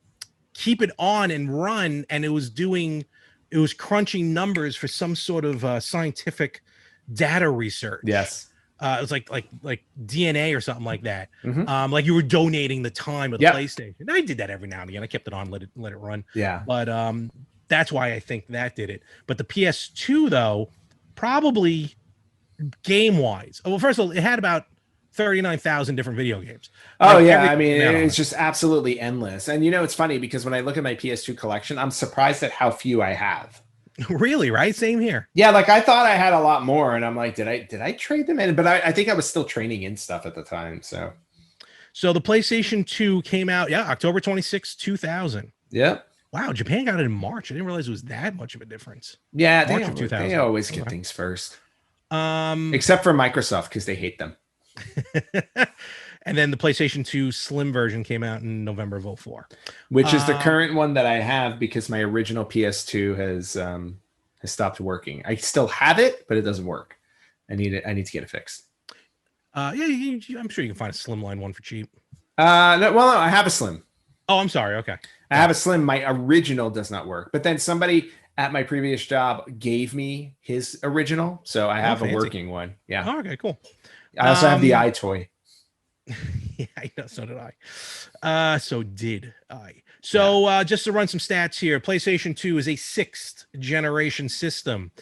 keep it on and run, and it was crunching numbers for some sort of scientific data research. Yes. It was like DNA or something like that. Mhm. Like you were donating the time of the Yep. PlayStation. I did that every now and again. I kept it on, let it run. Yeah. But that's why I think that did it. But the PS2 though, probably game wise. Well, first of all, it had about 39,000 different video games. Oh Like yeah, I mean everything out on it's it. just absolutely endless. And you know it's funny because when I look at my PS2 collection, I'm surprised at how few I have. Really, right? Same here. Yeah, like I thought I had a lot more, and I'm like, did I trade them in? But I think I was still trading in stuff at the time. So the PlayStation 2 came out, yeah, October 26, 2000. Yeah. Wow, Japan got it in March. I didn't realize it was that much of a difference. Yeah, March of they 2000. always get Okay. things first. Um, Except for Microsoft because they hate them. and then the PlayStation 2 Slim version came out in November of 04. Which is the current one that I have because my original PS2 has stopped working. I still have it, but it doesn't work. I need to get it fixed. Yeah, I'm sure you can find a slimline one for cheap. No, I have a Slim. Oh, I'm sorry. Okay. I have a Slim. My original does not work. But then somebody at my previous job gave me his original, so I have a working one. Yeah. Oh, okay, cool. I also have the iToy. Yeah, I know. So did I. So did I. So just to run some stats here, PlayStation 2 is a 6th generation system.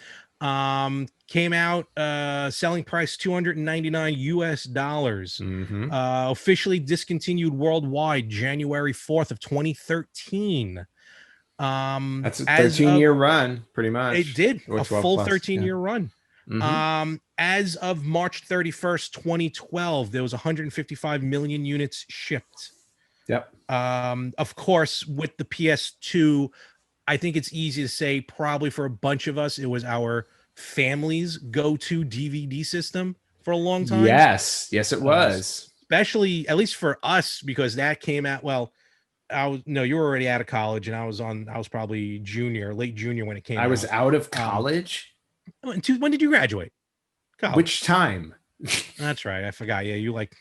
Came out selling price $299 US. Mm-hmm. Officially discontinued worldwide January 4th of 2013. That's a 13-year run, pretty much. It did a full 13-year run. Mm-hmm. As of March 31st, 2012, there was 155 million units shipped. Yep. Of course, with the PS2, I think it's easy to say probably for a bunch of us, it was our family's go-to DVD system for a long time. Yes, it was. Especially, at least for us, because that came out, well, you were already out of college, and I was probably late junior when it came out. I was out of college. When did you graduate? College. Which time? That's right. I forgot. Yeah, you like.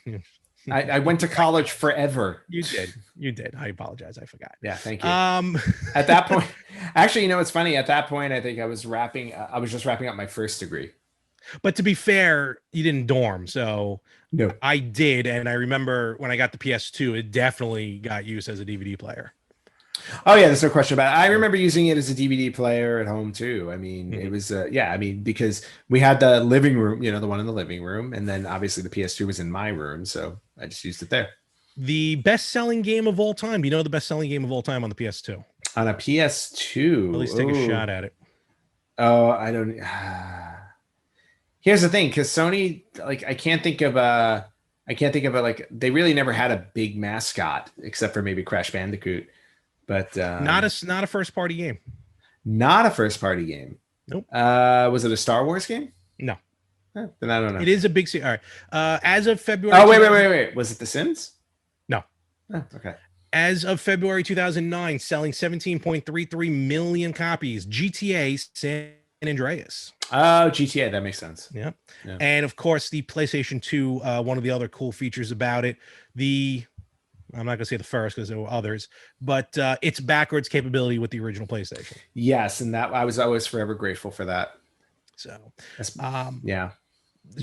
I went to college forever. You did. I apologize. I forgot. Yeah, thank you. At that point, actually, it's funny. At that point, I think I was just wrapping up my first degree. But to be fair, you didn't dorm, so no, I did, and I remember when I got the PS2, it definitely got used as a DVD player. Oh yeah, there's no question about it. I remember using it as a DVD player at home too. I mean, it was because we had the living room, the one in the living room, and then obviously the PS2 was in my room, so I just used it there. The best-selling game of all time. The best-selling game of all time on the PS2? On a PS2, at least take a shot at it. Oh, I don't. Here's the thing, because Sony, I can't think of it. They really never had a big mascot except for maybe Crash Bandicoot. But not a first party game. Not a first party game. Nope. Was it a Star Wars game? No. Then I don't know. It is a big. All right. As of February. Oh wait. Was it The Sims? No. Oh, okay. As of February 2009, selling 17.33 million copies. GTA San Andreas. Oh, GTA. That makes sense. Yeah. And of course, the PlayStation 2. One of the other cool features about it, I'm not going to say the first because there were others, but its backwards capability with the original PlayStation. Yes, and that I was forever grateful for that. So, yeah,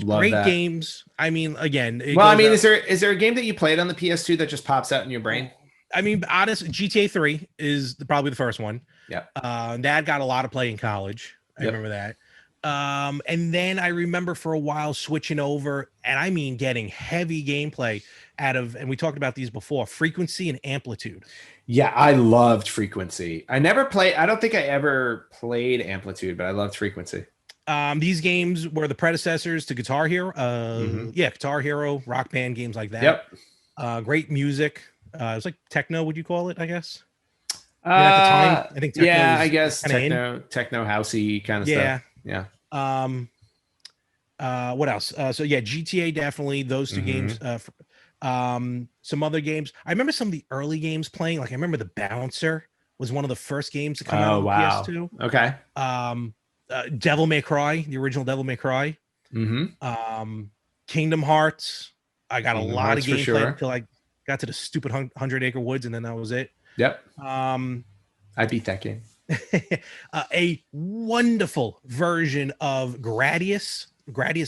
great games. I mean, again, is there a game that you played on the PS2 that just pops out in your brain? I mean, honest, GTA 3 is probably the first one. Yeah, that got a lot of play in college. I remember that. And then I remember for a while switching over, and I mean getting heavy gameplay out of, and we talked about these before, Frequency and Amplitude. Yeah, I loved Frequency. I don't think I ever played Amplitude, but I loved Frequency. These games were the predecessors to Guitar Hero. Guitar Hero, Rock Band, games like that. Yep. Great music. It was like techno, would you call it, I guess? At the time, I think techno I guess techno housey kind of stuff. Yeah. What else? So yeah, GTA, definitely those two games. Some other games. I remember some of the early games playing. Like I remember The Bouncer was one of the first games to come out on the PS2. Okay. Devil May Cry, the original Devil May Cry. Kingdom Hearts. I got a lot of gameplay until I got to the stupid 100 Acre Woods, and then that was it. Yep. I beat that game. A wonderful version of Gradius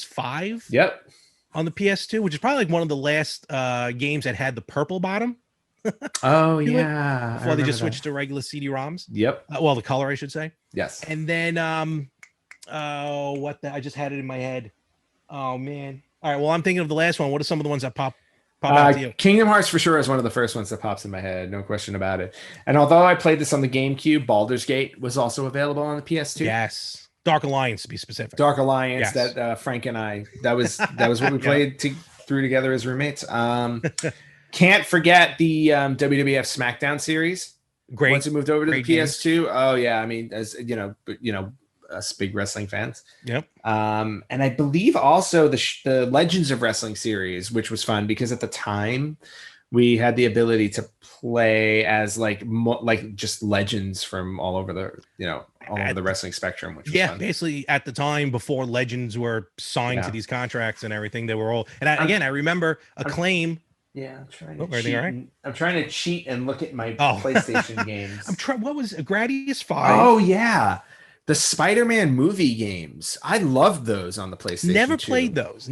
5. Yep. on the PS2, which is probably like one of the last games that had the purple bottom. Oh yeah, before they just switched to regular CD-ROMs. Yep. Well, the color, I should say. Yes. And then I just had it in my head. Oh man. All right. Well, I'm thinking of the last one. What are some of the ones that pop out to you? Kingdom Hearts for sure is one of the first ones that pops in my head. No question about it. And although I played this on the GameCube, Baldur's Gate was also available on the PS2. Yes. Dark Alliance, to be specific. Dark Alliance. Yes. That Frank and I. That was what we played through together as roommates. Can't forget the WWF SmackDown series. Great. Once it moved over to the PS2. Games. Oh yeah, I mean, as you know, us big wrestling fans. Yep. And I believe also the Legends of Wrestling series, which was fun because at the time we had the ability to play as like just legends from all over the wrestling spectrum, which was fun. Basically at the time before Legends were signed to these contracts and everything, they were all. And I remember Acclaim. Yeah, I'm trying to cheat. Right? I'm trying to cheat and look at my PlayStation games. What was Gradius 5? Oh yeah. The Spider-Man movie games. I loved those on the PlayStation. Never played those.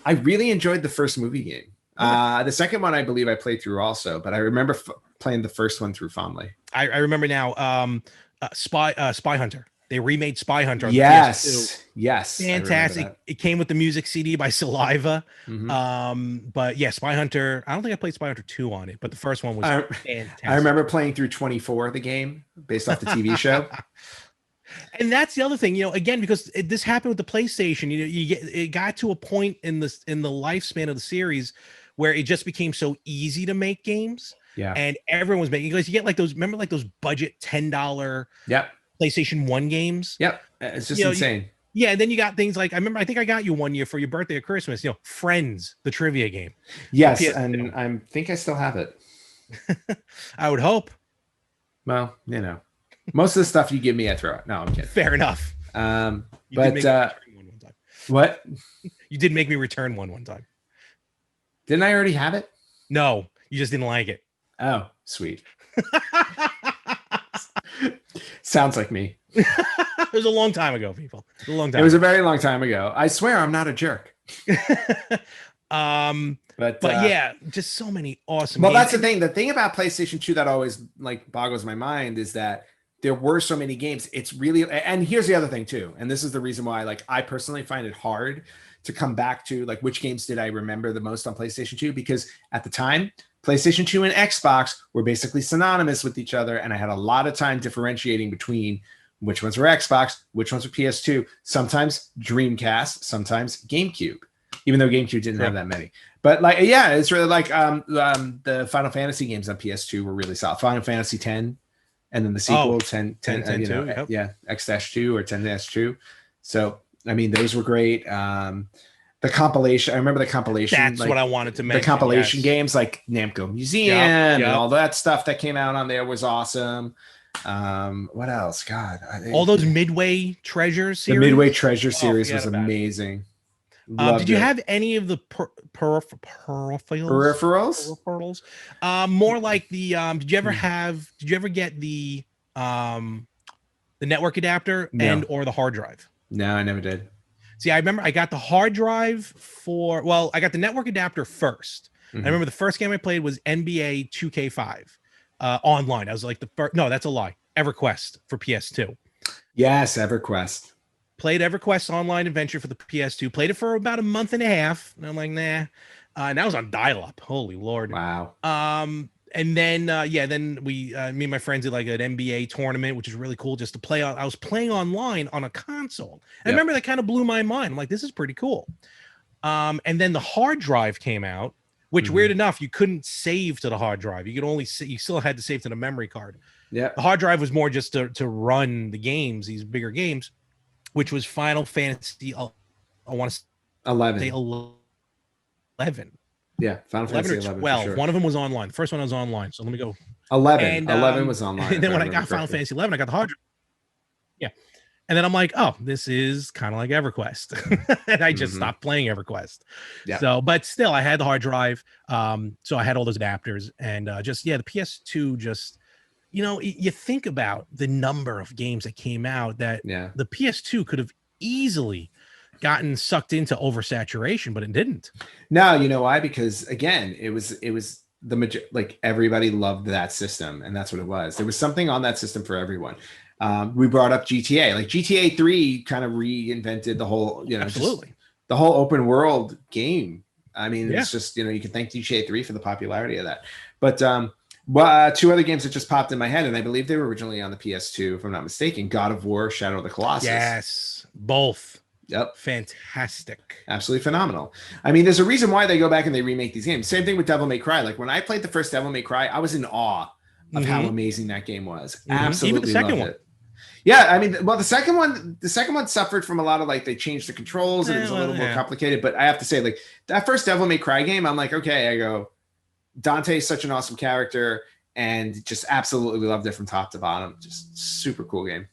I really enjoyed the first movie game. The second one, I believe I played through also, but I remember playing the first one through fondly. I remember now. Spy Hunter. They remade Spy Hunter. On Yes. the PS2. Yes. Fantastic. It came with the music CD by Saliva. Mm-hmm. But yeah, Spy Hunter. I don't think I played Spy Hunter 2 on it, but the first one was fantastic. I remember playing through 24, the game based off the TV show. And that's the other thing, again, because this happened with the PlayStation, it got to a point in the lifespan of the series where it just became so easy to make games. Yeah. And everyone was making, because you get like those budget $10 PlayStation 1 games. Yep. It's just insane. Yeah. And then you got things like, I think I got you one year for your birthday or Christmas, Friends, the trivia game. Yes. And I think I still have it. I would hope. Well, most of the stuff you give me, I throw it. No, I'm kidding. Fair enough. What? You did make me return one time. Didn't I already have it? No, you just didn't like it. Oh, sweet. Sounds like me. It was a long time ago, people. It was a very long time ago. I swear I'm not a jerk. But yeah, just so many awesome games. That's the thing. The thing about PlayStation 2 that always boggles my mind is that there were so many games. It's really, and here's the other thing too. And this is the reason why I personally find it hard to come back to which games did I remember the most on PlayStation 2? Because at the time, PlayStation 2 and Xbox were basically synonymous with each other. And I had a lot of time differentiating between which ones were Xbox, which ones were PS2, sometimes Dreamcast, sometimes GameCube, even though GameCube didn't have that many. But it's really the Final Fantasy games on PS2 were really solid. Final Fantasy 10, and then the sequel 10 X-2 or 10-2. So, I mean, those were great. The compilation, I remember the compilation. That's what I wanted to mention. The compilation games like Namco Museum and all that stuff that came out on there was awesome. What else? God, all those Midway Treasure series. The Midway Treasure series was amazing. Did you have any of the peripherals? More like the did you ever get the network adapter or the hard drive? No, I never did. See, I remember I got the hard drive I got the network adapter first. I remember the first game I played was NBA 2K5 online. I was like no, that's a lie. EverQuest for PS2. Yes, EverQuest. Played EverQuest Online Adventure for the PS2. Played it for about a month and a half. And I'm like, nah. And that was on dial-up. Holy Lord. Wow. And then, then we, me and my friends did like an NBA tournament, which is really cool just to play on. I was playing online on a console. And I remember that kind of blew my mind. I'm like, this is pretty cool. And then the hard drive came out, which weird enough, you couldn't save to the hard drive. You could only you still had to save to the memory card. Yeah. The hard drive was more just to run the games, these bigger games, which was Final Fantasy, I want to say 11. Yeah, Final Fantasy 11. 12. Sure. One of them was online. The first one was online. So let me go. 11. And, 11 was online. And then when I got Final Fantasy 11, I got the hard drive. Yeah. And then I'm like, oh, this is kind of like EverQuest. And I just stopped playing EverQuest. Yeah. So, but still, I had the hard drive. So I had all those adapters. And the PS2 just, you think about the number of games that came out that the PS2 could have easily gotten sucked into oversaturation, but it didn't. No, you know why? Because again, it was like everybody loved that system, and that's what it was. There was something on that system for everyone. We brought up GTA, like GTA 3 kind of reinvented the whole, Absolutely, the whole open world game. I mean, it's just, you can thank GTA 3 for the popularity of that. But two other games that just popped in my head, and I believe they were originally on the PS2, if I'm not mistaken, God of War, Shadow of the Colossus. Yes, both. Yep. Fantastic. Absolutely phenomenal. I mean, there's a reason why they go back and they remake these games. Same thing with Devil May Cry. Like when I played the first Devil May Cry, I was in awe of how amazing that game was. Absolutely. Even the second one. Yeah, I mean, well, the second one suffered from a lot of like they changed the controls and it was a little more complicated. But I have to say, like that first Devil May Cry game, I'm like, okay, I go, Dante is such an awesome character and just absolutely loved it from top to bottom. Just super cool game.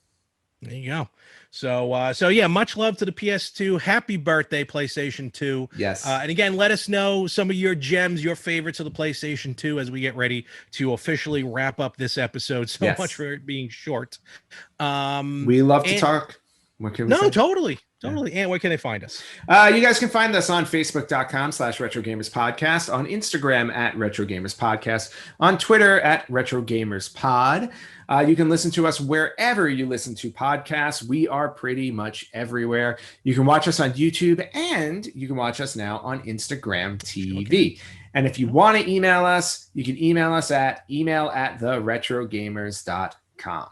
There you go. So yeah, much love to the PS2. Happy birthday, PlayStation 2. Yes. And again, let us know some of your gems, your favorites of the PlayStation 2 as we get ready to officially wrap up this episode. So much for it being short. We love to talk. What can we say? Totally. And where can they find us? You guys can find us on Facebook.com/RetroGamersPodcast, on Instagram at RetroGamersPodcast, on Twitter at RetroGamersPod. You can listen to us wherever you listen to podcasts. We are pretty much everywhere. You can watch us on YouTube, and you can watch us now on Instagram TV. Okay. And if you want to email us, you can email us at email@theretrogamers.com.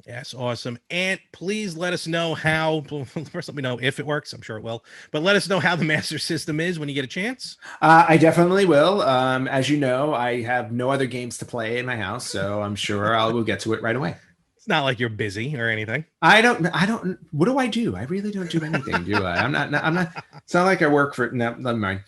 Yes, awesome. And please let us know how, first let me know if it works. I'm sure it will. But let us know how the Master System is when you get a chance. I definitely will. As you know, I have no other games to play in my house, so I'm sure I will get to it right away. It's not like you're busy or anything. I don't, what do I do? I really don't do anything, do I? I'm not, it's not like I work for, no, never mind.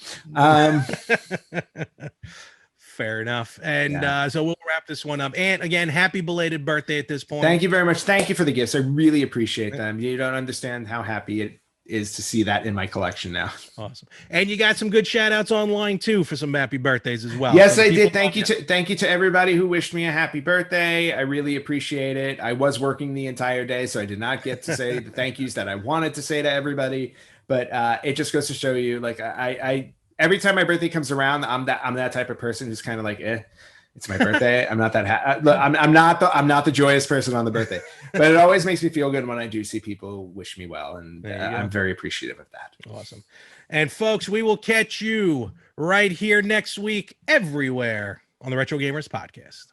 Fair enough. And so we'll wrap this one up. And again, happy belated birthday at this point. Thank you very much. Thank you for the gifts. I really appreciate them. You don't understand how happy it is to see that in my collection now. Awesome. And you got some good shout outs online too for some happy birthdays as well. Yes, I did. Thank you to everybody who wished me a happy birthday. I really appreciate it. I was working the entire day, so I did not get to say the thank yous that I wanted to say to everybody. But it just goes to show you, like I every time my birthday comes around, I'm that type of person who's kind of like, it's my birthday. I'm not that I'm not the joyous person on the birthday, but it always makes me feel good when I do see people wish me well, and I'm very appreciative of that. Awesome. And folks, we will catch you right here next week, everywhere on the Retro Gamers Podcast.